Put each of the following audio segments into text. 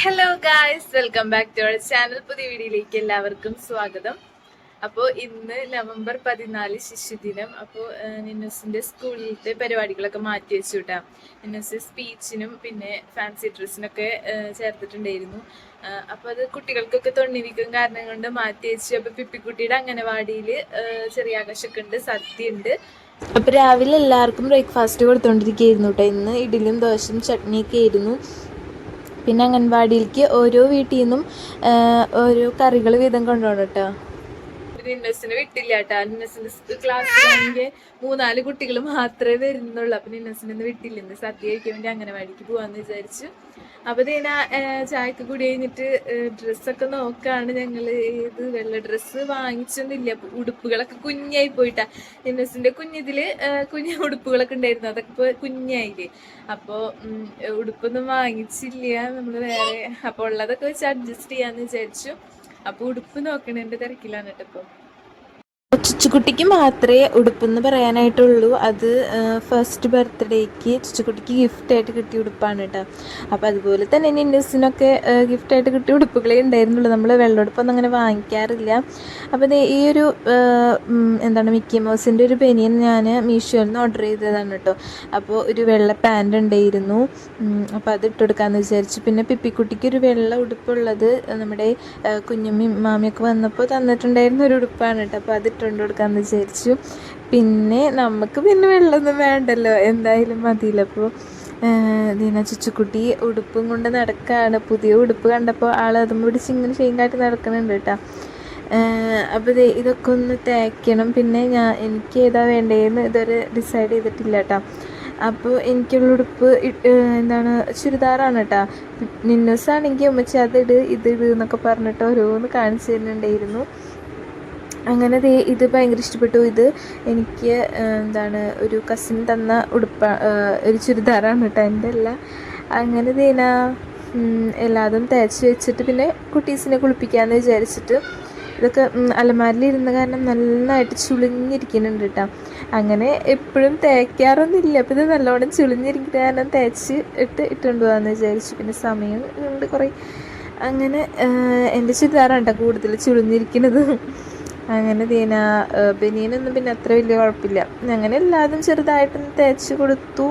Hello guys, welcome back to our channel. പുതിയ വീഡിയോയിലേക്ക് എല്ലാവർക്കും സ്വാഗതം. അപ്പോൾ ഇന്ന് നവംബർ 14 ശിശുദിനം. അപ്പോൾ നിന്നൂസിൻ്റെ സ്കൂളിലത്തെ പരിപാടികളൊക്കെ മാറ്റി വെച്ചു കേട്ടോ. നിന്നൂസ് സ്പീച്ചിനും പിന്നെ ഫാൻസി ഡ്രസ്സിനൊക്കെ ചേർത്തിട്ടുണ്ടായിരുന്നു. അപ്പോൾ അത് കുട്ടികൾക്കൊക്കെ തൊണ്ണിരിക്കും കാരണം കൊണ്ട് മാറ്റി വെച്ചു. അപ്പോൾ പിപ്പിക്കുട്ടിയുടെ അംഗനവാടിയിൽ ചെറിയ ആകാശമൊക്കെ ഉണ്ട്, സദ്യ ഉണ്ട്. അപ്പോൾ രാവിലെ എല്ലാവർക്കും ബ്രേക്ക്ഫാസ്റ്റ് കൊടുത്തുകൊണ്ടിരിക്കുകയായിരുന്നു കേട്ടോ. ഇന്ന് ഇഡ്ഡലിയും ദോശയും ചട്നിയൊക്കെ ആയിരുന്നു. പിന്നെ അംഗൻവാടിയിലേക്ക് ഓരോ വീട്ടിൽ നിന്നും ഓരോ കറികൾ വീതം കൊണ്ടുപോകണം കേട്ടോ. നിന്നസിനെ വിട്ടില്ല കേട്ടോ. നിന്നസിന്റെ ക്ലാസ്സിലാണെങ്കിൽ 3-4 കുട്ടികൾ മാത്രമേ വരുന്നുള്ളൂ. അപ്പൊ നിന്നസിനൊന്നും വിട്ടില്ല. ഇന്ന് സദ്യ കഴിക്കാൻ വേണ്ടി അംഗനവാടിക്ക് പോവാന്ന് വിചാരിച്ചു. അപ്പൊ ഇതിനെ ചായക്ക് കൂടി കഴിഞ്ഞിട്ട് ഡ്രസ്സൊക്കെ നോക്കാണ് ഞങ്ങള്. ഏത് വെള്ള ഡ്രസ്സ് വാങ്ങിച്ചൊന്നുമില്ല. ഉടുപ്പുകളൊക്കെ കുഞ്ഞായി പോയിട്ടാ. നിന്നസിന്റെ കുഞ്ഞ ഉടുപ്പുകളൊക്കെ ഉണ്ടായിരുന്നു, അതൊക്കെ ഇപ്പൊ കുഞ്ഞായില്ലേ. അപ്പൊ ഉടുപ്പൊന്നും വാങ്ങിച്ചില്ല നമ്മള് വേറെ. അപ്പൊ ഉള്ളതൊക്കെ വെച്ച് അഡ്ജസ്റ്റ് ചെയ്യാന്ന് വിചാരിച്ചു. അപ്പൊ ഉടുപ്പ് നോക്കണേന്റെ തിരക്കിലാണ് കേട്ടോ ഇപ്പൊ. ചുച്ചുക്കുട്ടിക്ക് മാത്രമേ ഉടുപ്പെന്ന് പറയാനായിട്ടുള്ളൂ. അത് ഫസ്റ്റ് ബർത്ത്ഡേക്ക് ചുച്ചുക്കുട്ടിക്ക് ഗിഫ്റ്റായിട്ട് കിട്ടിയ ഉടുപ്പാണ് കേട്ടോ. അപ്പോൾ അതുപോലെ തന്നെ നിന്നസിനൊക്കെ ഗിഫ്റ്റായിട്ട് കിട്ടിയ ഉടുപ്പുകളേ ഉണ്ടായിരുന്നുള്ളൂ. നമ്മൾ വെള്ളുടുപ്പൊന്നും അങ്ങനെ വാങ്ങിക്കാറില്ല. അപ്പോൾ ഈ ഒരു മിക്കി മൗസിൻ്റെ ഒരു ബനിയൻ ഞാൻ മീഷോയിൽ നിന്ന് ഓർഡർ ചെയ്തതാണ് കേട്ടോ. അപ്പോൾ ഒരു വെള്ള പാൻറ് ഉണ്ടായിരുന്നു. അപ്പോൾ അത് ഇട്ടുകൊടുക്കാമെന്ന് വിചാരിച്ചു. പിന്നെ പിപ്പിക്കുട്ടിക്ക് ഒരു വെള്ള ഉടുപ്പുള്ളത് നമ്മുടെ കുഞ്ഞമ്മയും മാമിയൊക്കെ വന്നപ്പോൾ തന്നിട്ടുണ്ടായിരുന്ന ഒരു ഉടുപ്പാണ് കേട്ടോ. അപ്പോൾ അത് ഇട്ടുകൊണ്ട് കൊടുക്കാമെന്ന് വിചാരിച്ചു. പിന്നെ നമുക്ക് പിന്നെ വെള്ളമൊന്നും വേണ്ടല്ലോ, എന്തായാലും മതിയില്ല. അപ്പോൾ ദീന ചുച്ചുക്കുട്ടി ഉടുപ്പും കൊണ്ട് നടക്കുകയാണ്. പുതിയ ഉടുപ്പ് കണ്ടപ്പോൾ അതും പിടിച്ച് ഇങ്ങനെ ഷെയിൻ കാട്ടി നടക്കുന്നുണ്ട് കേട്ടോ. അപ്പോൾ ഇതൊക്കെ ഒന്ന് തേക്കണം. പിന്നെ എനിക്ക് ഏതാ വേണ്ടതെന്ന് ഇതുവരെ ഡിസൈഡ് ചെയ്തിട്ടില്ല കേട്ടോ. അപ്പോൾ എനിക്കുള്ള ഉടുപ്പ് ചുരിദാറാണ് കേട്ടോ. നിന്നസാണെങ്കിൽ ഉമ്മച്ചി ഇതിട് എന്നൊക്കെ പറഞ്ഞിട്ട് ഓരോന്ന് കാണിച്ചു തരുന്നുണ്ടായിരുന്നു. അങ്ങനെ ഇത് ഭയങ്കര ഇഷ്ടപ്പെട്ടു. ഇത് എനിക്ക് ഒരു കസിൻ തന്ന ഒരു ചുരിദാറാണ് കേട്ടോ, എൻ്റെ അല്ല. അങ്ങനെ എല്ലാതും തേച്ച് വെച്ചിട്ട് പിന്നെ കുട്ടീസിനെ കുളിപ്പിക്കാമെന്ന് വിചാരിച്ചിട്ട് ഇതൊക്കെ അലമാരിലിരുന്ന കാരണം നന്നായിട്ട് ചുളിഞ്ഞിരിക്കുന്നുണ്ട് കേട്ടോ. അങ്ങനെ എപ്പോഴും തേക്കാറൊന്നുമില്ല. അപ്പോൾ ഇത് നല്ലോണം ചുളിഞ്ഞിരിക്കുന്ന കാരണം തേച്ച് ഇട്ടുകൊണ്ട് പോകാമെന്ന് വിചാരിച്ചു. പിന്നെ സമയം ഉണ്ട് കുറേ. അങ്ങനെ എൻ്റെ ചുരിദാറാണ് കേട്ടോ കൂടുതൽ ചുളിഞ്ഞിരിക്കുന്നത്. അങ്ങനെ ബനിയനൊന്നും പിന്നെ അത്ര വലിയ കുഴപ്പമില്ല. അങ്ങനെ എല്ലാതും ചെറുതായിട്ടൊന്ന് തേച്ച് കൊടുത്തു.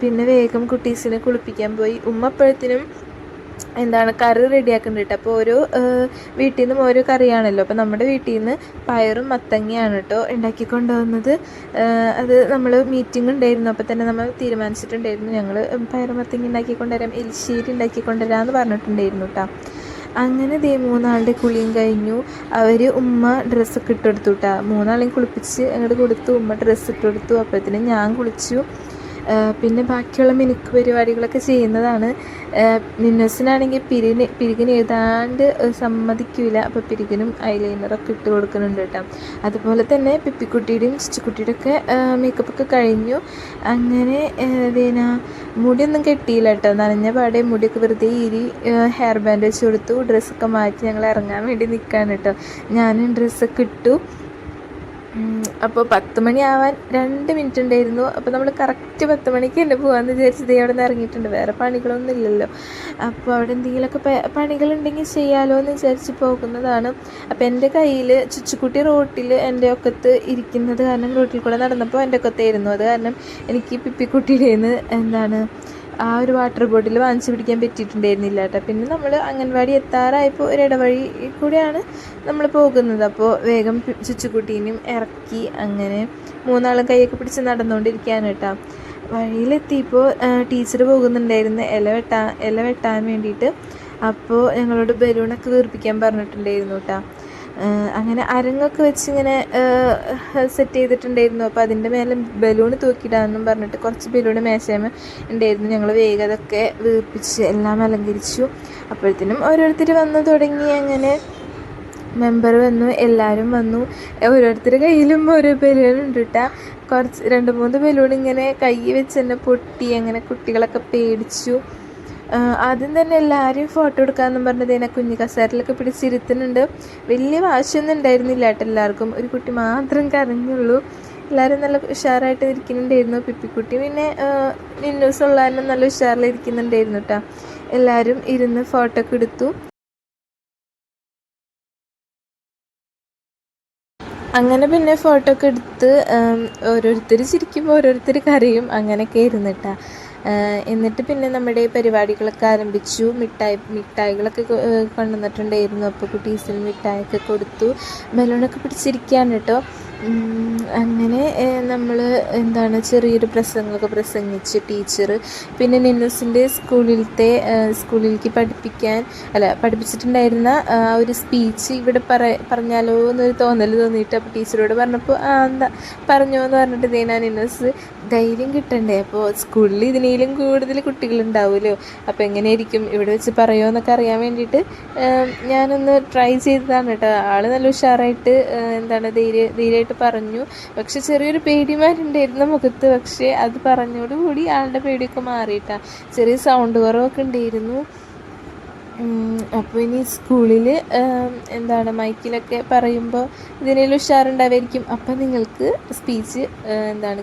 പിന്നെ വേഗം കുട്ടീസിനെ കുളിപ്പിക്കാൻ പോയി. ഉമ്മ അപ്പോഴത്തേനും കറി റെഡിയാക്കുന്നുണ്ട് കേട്ടോ. അപ്പോൾ ഓരോ വീട്ടിൽ നിന്നും ഓരോ കറിയാണല്ലോ. അപ്പോൾ നമ്മുടെ വീട്ടിൽ നിന്ന് പയറും മത്തങ്ങയാണ് കേട്ടോ ഉണ്ടാക്കിക്കൊണ്ട് വന്നത്. അത് നമ്മൾ മീറ്റിംഗ് ഉണ്ടായിരുന്നു. അപ്പോൾ തന്നെ നമ്മൾ തീരുമാനിച്ചിട്ടുണ്ടായിരുന്നു ഞങ്ങൾ പയറും മത്തങ്ങ ഉണ്ടാക്കിക്കൊണ്ടുവരാം, എലിശ്ശേരി ഉണ്ടാക്കിക്കൊണ്ടുവരാമെന്ന് പറഞ്ഞിട്ടുണ്ടായിരുന്നു കേട്ടോ. അങ്ങനെ 3 കുളിയും കഴിഞ്ഞു. ഉമ്മ ഡ്രസ്സൊക്കെ ഇട്ടെടുത്തു കേട്ടോ. 3 കുളിപ്പിച്ച് അങ്ങോട്ട് കൊടുത്തു. ഉമ്മ ഡ്രസ്സ് ഇട്ടെടുത്തു. അപ്പോഴത്തേനും ഞാൻ കുളിച്ചു. പിന്നെ ബാക്കിയുള്ള മിനുക്ക് പരിപാടികളൊക്കെ ചെയ്യുന്നതാണ്. നിന്നസിനാണെങ്കിൽ പിരികിന് ഏതാണ്ട് സമ്മതിക്കില്ല. അപ്പോൾ പിരികിനും ഐലൈനറൊക്കെ ഇട്ട് കൊടുക്കുന്നുണ്ട് കേട്ടോ. അതുപോലെ തന്നെ പിപ്പിക്കുട്ടിയുടെയും ചുച്ചുക്കുട്ടിയുടെ ഒക്കെ മേക്കപ്പൊക്കെ കഴിഞ്ഞു. അങ്ങനെ മുടിയൊന്നും കെട്ടിയില്ല കേട്ടോ. നനഞ്ഞ പാടെ മുടിയൊക്കെ വെറുതെ ഹെയർ ബാൻഡ് വെച്ച് കൊടുത്തു. ഡ്രസ്സൊക്കെ മാറ്റി ഞങ്ങൾ ഇറങ്ങാൻ വേണ്ടി നിൽക്കുകയാണ് കേട്ടോ. ഞാനും ഡ്രസ്സൊക്കെ ഇട്ടു. അപ്പോൾ 10 മണിയാവാൻ 2 മിനിറ്റ് ഉണ്ടായിരുന്നു. അപ്പോൾ നമ്മൾ കറക്റ്റ് 10 മണിക്ക് തന്നെ പോകാമെന്ന് വിചാരിച്ചത് അവിടെ നിന്ന് ഇറങ്ങിയിട്ടുണ്ട്. വേറെ പണികളൊന്നും ഇല്ലല്ലോ. അപ്പോൾ അവിടെ എന്തെങ്കിലുമൊക്കെ പണികളുണ്ടെങ്കിൽ ചെയ്യാമല്ലോ എന്ന് വിചാരിച്ച് പോകുന്നതാണ്. അപ്പോൾ എൻ്റെ കയ്യിൽ ചുച്ചുക്കുട്ടി റോട്ടിൽ എൻ്റെ ഒക്കത്ത് ഇരിക്കുന്നത് കാരണം റോട്ടിൽ കൂടെ നടന്നപ്പോൾ എൻ്റെ ഒക്കത്തായിരുന്നു. അത് കാരണം എനിക്ക് പിപ്പിക്കുട്ടിയുടെ നിന്ന് ആ ഒരു വാട്ടർ ബോട്ടിൽ വാങ്ങിച്ച് പിടിക്കാൻ പറ്റിയിട്ടുണ്ടായിരുന്നില്ല കേട്ടോ. പിന്നെ നമ്മൾ അംഗൻവാടി എത്താറായപ്പോൾ ഒരു ഇടവഴി കൂടെയാണ് നമ്മൾ പോകുന്നത്. അപ്പോൾ വേഗം ചുച്ചുക്കുട്ടീനും ഇറക്കി. അങ്ങനെ 3 കൈയൊക്കെ പിടിച്ച് നടന്നുകൊണ്ടിരിക്കുകയാണ് കേട്ടോ. വഴിയിലെത്തിയപ്പോൾ ടീച്ചർ പോകുന്നുണ്ടായിരുന്നു ഇല വെട്ടാൻ വേണ്ടിയിട്ട്. അപ്പോൾ ഞങ്ങളോട് ബലൂണൊക്കെ വീർപ്പിക്കാൻ പറഞ്ഞിട്ടുണ്ടായിരുന്നു കേട്ടോ. അങ്ങനെ അരങ്ങൊക്കെ വെച്ച് ഇങ്ങനെ സെറ്റ് ചെയ്തിട്ടുണ്ടായിരുന്നു. അപ്പോൾ അതിൻ്റെ മേലെ ബലൂൺ തൂക്കിയിടാമെന്നും പറഞ്ഞിട്ട് കുറച്ച് ബലൂൺ മേശയമ ഉണ്ടായിരുന്നു. ഞങ്ങൾ വേഗം അതൊക്കെ വീർപ്പിച്ച് എല്ലാം അലങ്കരിച്ചു. അപ്പോഴത്തേനും ഓരോരുത്തർ വന്നു തുടങ്ങി. അങ്ങനെ മെമ്പർ വന്നു, എല്ലാവരും വന്നു. ഓരോരുത്തരുടെ കയ്യിലും ഓരോ ബലൂൺ ഉണ്ട് കേട്ടോ. 2-3 ബലൂൺ ഇങ്ങനെ കൈ വെച്ച് തന്നെ പൊട്ടി. അങ്ങനെ കുട്ടികളൊക്കെ പേടിച്ചു. ആദ്യം തന്നെ എല്ലാവരും ഫോട്ടോ എടുക്കാമെന്നും പറഞ്ഞത് കുഞ്ഞു കസേരയിലൊക്കെ പിടിച്ചിരുത്തുന്നുണ്ട്. വലിയ വാശിയൊന്നും ഉണ്ടായിരുന്നില്ല കേട്ടോ. എല്ലാവർക്കും ഒരു കുട്ടി മാത്രം കരഞ്ഞുള്ളൂ. എല്ലാവരും നല്ല ഉഷാറായിട്ട് ഇരിക്കുന്നുണ്ടായിരുന്നു. പിപ്പിക്കുട്ടി പിന്നെ നിന്നൂസുള്ള നല്ല ഉഷാറിലിരിക്കുന്നുണ്ടായിരുന്നു കേട്ടോ. എല്ലാവരും ഇരുന്ന് ഫോട്ടോ ഒക്കെ എടുത്തു. അങ്ങനെ പിന്നെ ഫോട്ടോ ഒക്കെ എടുത്ത് ഓരോരുത്തർ ചിരിക്കുമ്പോൾ ഓരോരുത്തർ കരയും, അങ്ങനെയൊക്കെ ഇരുന്നിട്ടാ. എന്നിട്ട് പിന്നെ നമ്മുടെ പരിപാടികളൊക്കെ ആരംഭിച്ചു. മിഠായികളൊക്കെ കൊണ്ടുവന്നിട്ടുണ്ടായിരുന്നു. അപ്പോൾ കുട്ടീസിന് മിഠായിയൊക്കെ കൊടുത്തു. ബലൂണൊക്കെ പിടിച്ചിരിക്കുകയാണ് കേട്ടോ. അങ്ങനെ നമ്മൾ ചെറിയൊരു പ്രസംഗമൊക്കെ പ്രസംഗിച്ച് ടീച്ചർ. പിന്നെ നിന്നൂസിൻ്റെ സ്കൂളിലേക്ക് പഠിപ്പിച്ചിട്ടുണ്ടായിരുന്ന ഒരു സ്പീച്ച് ഇവിടെ പറഞ്ഞാലോ എന്നൊരു തോന്നിയിട്ട് അപ്പോൾ ടീച്ചറോട് പറഞ്ഞപ്പോൾ എന്താ പറഞ്ഞോ എന്ന് പറഞ്ഞിട്ട് ഞാൻ നിന്നൂസ് ധൈര്യം കിട്ടണ്ടേ, അപ്പോൾ സ്കൂളിൽ ഇതിനേലും കൂടുതൽ കുട്ടികളുണ്ടാവുമല്ലോ, അപ്പോൾ എങ്ങനെയായിരിക്കും ഇവിടെ വെച്ച് പറയുമോ എന്നൊക്കെ അറിയാൻ വേണ്ടിയിട്ട് ഞാനൊന്ന് ട്രൈ ചെയ്തതാണ് കേട്ടോ. ആൾ നല്ല ഉഷാറായിട്ട് ധൈര്യമായിട്ട് പറഞ്ഞു. പക്ഷെ ചെറിയൊരു പേടിമാരുണ്ടായിരുന്നു മുഖത്ത്. പക്ഷേ അത് പറഞ്ഞോടുകൂടി ആളുടെ പേടിയൊക്കെ മാറിയിട്ടാ. ചെറിയ സൗണ്ട് കുറവൊക്കെ ഉണ്ടായിരുന്നു. അപ്പോൾ ഇനി സ്കൂളിൽ മൈക്കിലൊക്കെ പറയുമ്പോൾ ഇതിനേലും ഉഷാറുണ്ടാവായിരിക്കും. അപ്പം നിങ്ങൾക്ക് സ്പീച്ച്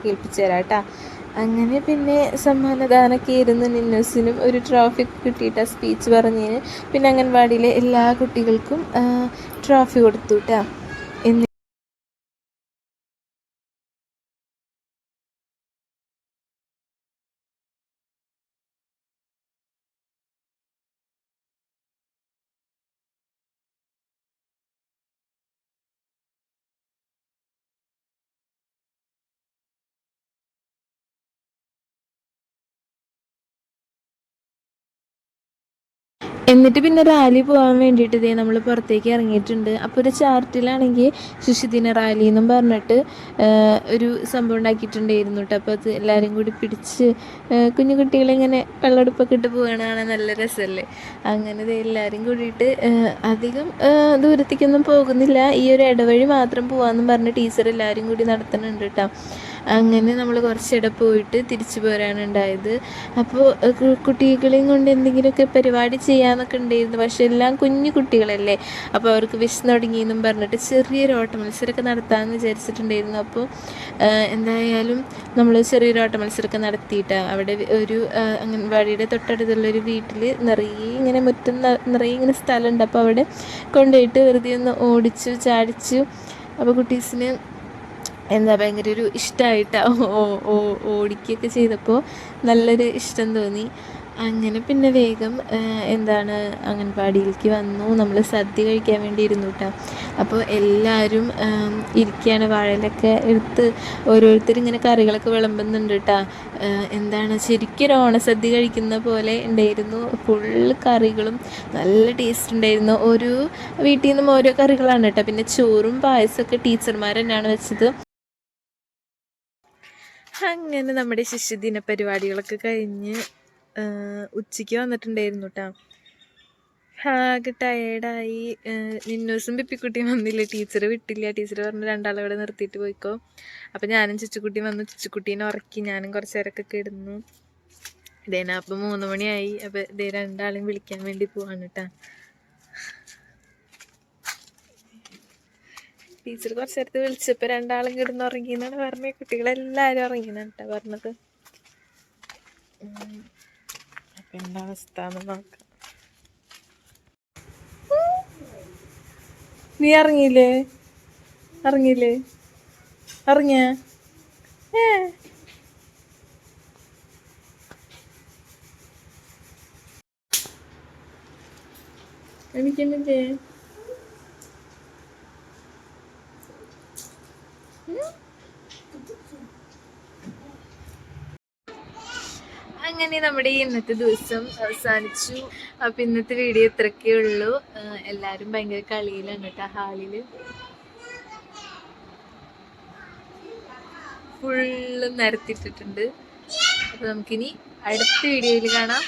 കേൾപ്പിച്ചു തരാം കേട്ടോ. അങ്ങനെ പിന്നെ സമ്മാനദാനമൊക്കെ ആയിരുന്നു. നിന്നൂസിനും ഒരു ട്രോഫി കിട്ടിയിട്ടാണ് സ്പീച്ച് പറഞ്ഞതിന്. പിന്നെ അംഗൻവാടിയിലെ എല്ലാ കുട്ടികൾക്കും ട്രോഫി കൊടുത്തു കേട്ടോ. എന്നിട്ട് പിന്നെ റാലി പോകാൻ വേണ്ടിയിട്ട് നമ്മൾ പുറത്തേക്ക് ഇറങ്ങിയിട്ടുണ്ട്. അപ്പോൾ ഒരു ചാർട്ടിലാണെങ്കിൽ ശിശുദിന റാലി എന്നും പറഞ്ഞിട്ട് ഒരു സംഭവം ഉണ്ടാക്കിയിട്ടുണ്ടായിരുന്നു കേട്ടോ. അപ്പോൾ അത് എല്ലാവരും കൂടി പിടിച്ച് കുഞ്ഞു കുട്ടികളിങ്ങനെ വെള്ളമെടുപ്പൊക്കെ ഇട്ട് പോവുകയാണ്, കാണാൻ നല്ല രസമല്ലേ. അങ്ങനെ എല്ലാവരും കൂടിയിട്ട് അധികം ദൂരത്തേക്കൊന്നും പോകുന്നില്ല, ഈ ഒരു ഇടവഴി മാത്രം പോകാമെന്നും പറഞ്ഞ് ടീച്ചർ എല്ലാവരും കൂടി നടത്തുന്നുണ്ട് കേട്ടോ. അങ്ങനെ നമ്മൾ കുറച്ചിടെ പോയിട്ട് തിരിച്ചു പോരാണ് ഉണ്ടായത്. അപ്പോൾ കുട്ടികളെയും കൊണ്ട് എന്തെങ്കിലുമൊക്കെ പരിപാടി ചെയ്യാമെന്നൊക്കെ ഉണ്ടായിരുന്നു. പക്ഷെ എല്ലാം കുഞ്ഞു കുട്ടികളല്ലേ, അപ്പോൾ അവർക്ക് വിശന്ന് തുടങ്ങിയെന്നും പറഞ്ഞിട്ട് ചെറിയൊരു ഓട്ട മത്സരമൊക്കെ നടത്താമെന്ന് വിചാരിച്ചിട്ടുണ്ടായിരുന്നു. അപ്പോൾ എന്തായാലും നമ്മൾ ചെറിയൊരു ഓട്ട മത്സരമൊക്കെ നടത്തിയിട്ടാണ്. അവിടെ ഒരു അംഗൻവാടിയുടെ തൊട്ടടുത്തുള്ളൊരു വീട്ടിൽ നിറയെ മുറ്റം നിറയെ സ്ഥലമുണ്ട്. അപ്പോൾ അവിടെ കൊണ്ടുപോയിട്ട് വെറുതെ ഒന്ന് ഓടിച്ചു ചാടിച്ചു. അപ്പോൾ കുട്ടീസിന് ഭയങ്കര ഒരു ഇഷ്ടമായിട്ടാണ് ഓടിക്കുകയൊക്കെ ചെയ്തപ്പോൾ നല്ലൊരു ഇഷ്ടം തോന്നി. അങ്ങനെ പിന്നെ വേഗം അംഗൻവാടിയിലേക്ക് വന്നു. നമ്മൾ സദ്യ കഴിക്കാൻ വേണ്ടി ഇരുന്നു കേട്ടോ. അപ്പോൾ എല്ലാവരും ഇരിക്കുകയാണ്, വാഴയിലൊക്കെ എടുത്ത് ഓരോരുത്തരിങ്ങനെ കറികളൊക്കെ വിളമ്പുന്നുണ്ട് കേട്ടോ. ശരിക്കും ഓണസദ്യ കഴിക്കുന്ന പോലെ ഉണ്ടായിരുന്നു. ഫുള്ള് കറികളും നല്ല ടേസ്റ്റ് ഉണ്ടായിരുന്നു. ഓരോ വീട്ടിൽ നിന്നും ഓരോ കറികളാണ് കേട്ടോ. പിന്നെ ചോറും പായസമൊക്കെ ടീച്ചർമാർ തന്നെയാണ് വെച്ചത്. അങ്ങനെ നമ്മുടെ ശിശുദിന പരിപാടികളൊക്കെ കഴിഞ്ഞ് ഉച്ചയ്ക്ക് വന്നിട്ടുണ്ടായിരുന്നു കേട്ടോ. ആകെ ടയേർഡായി. നിന്നൂസും പിപ്പിക്കുട്ടിയും വന്നില്ല, ടീച്ചർ വിട്ടില്ല. ടീച്ചർ പറഞ്ഞു രണ്ടാളെ ഇവിടെ നിർത്തിയിട്ട് പോയിക്കോ. അപ്പം ഞാനും ചുച്ചുക്കുട്ടിയും വന്നു. ചുച്ചുക്കുട്ടീനെ ഉറക്കി ഞാനും കുറച്ച് നേരമൊക്കെ കിടന്നു. അപ്പം 3 മണിയായി. അപ്പം രണ്ടാളെയും വിളിക്കാൻ വേണ്ടി പോവാണ് കേട്ടോ. ടീച്ചർ കുറച്ച് നേരത്ത് വിളിച്ചപ്പോൾ രണ്ടാളും കിടന്ന് ഉറങ്ങിയെന്നാണ് പറഞ്ഞത്. കുട്ടികളെല്ലാവരും ഉറങ്ങിയെന്നാണ് കേട്ടോ പറഞ്ഞത്. അപ്പം എന്താ അവസ്ഥ എന്ന് നോക്കാം. നീ ഇറങ്ങിയില്ലേ? ഇറങ്ങിയ എനിക്കെന്നില്ലേ? അങ്ങനെ നമ്മുടെ ഇന്നത്തെ ദിവസം അവസാനിച്ചു. അപ്പം ഇന്നത്തെ വീഡിയോ ഇത്രയൊക്കെ ഉള്ളൂ. എല്ലാവരും ഭയങ്കര കളിയിലാണ് കേട്ടോ. ഹാളിൽ ഫുള്ളും നിരത്തിയിട്ടിട്ടുണ്ട്. അപ്പോൾ നമുക്കിനി അടുത്ത വീഡിയോയിൽ കാണാം.